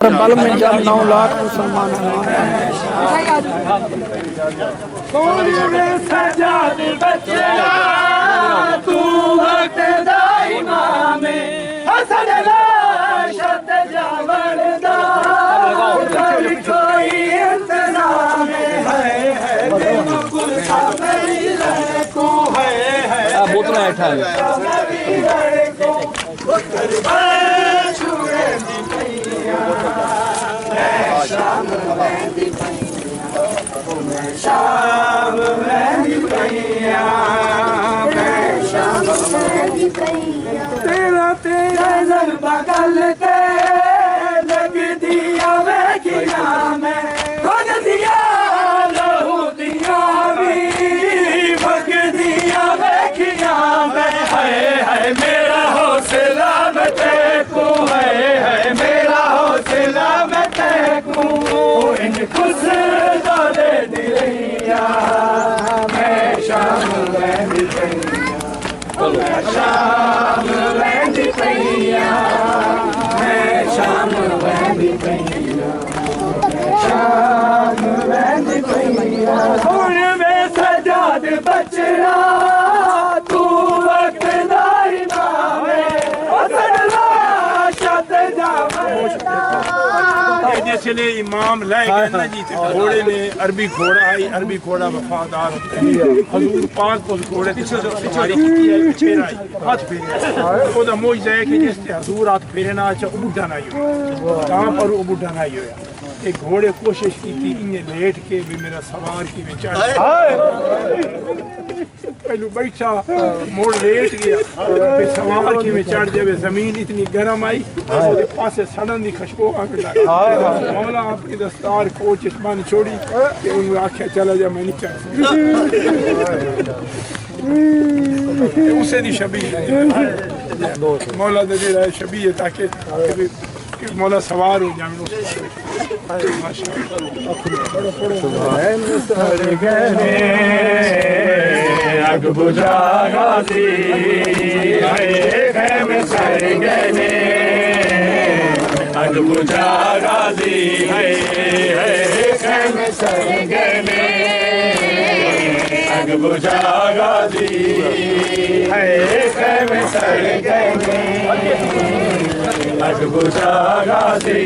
बल में जब 9 लाख मुसलमान तेरा तेरा जल बगल ते लग दिया वेखिया में खुद दिया लहू दिया भी भग दिया वेखिया में है मेरा हौसला मैं तेको है मेरा हौसला मैं तेको इन खुश दे दिया मैं शाम में शाम वैंदी पैया मैं शाम वैंदी पैया शाम वैंदी पैया हुण में सजाद बचना तू वक्त दाई नावे असला शत जावे जैसे इमाम ले गए ना जी घोड़े ने अरबी घोड़ा आई अरबी घोड़ा वफादार हजूर पाक को घोड़े सवारी की है पीछे आई हाथ फेरे ओदा मौजूद है कि जिस हजूर हाथ फेरे ना अच्छा बुढ़ा ना हो कहां पर वो बुढ़ा ना हो एक घोड़े कोशिश की थी इन्हें लेट के भी मेरा सवार की में चढ़ पहलू बैठा मोड़ लेट गया फिर सवार की में चढ़ जावे जमीन इतनी गर्म आई और पासे सड़न दी खुशबू आके लगा मौला अपनी दस्तार कोच बन छोड़ी कि उन्हें आख्या चला जा मैं नहीं चढ़ उसे दी शबी मौला दे जेड़ा शबी है ताकि मौला सवार हो जाए अग बुझा गाजी अग बुझा गाजी अग बुझा गाजी अग बुझा गाजी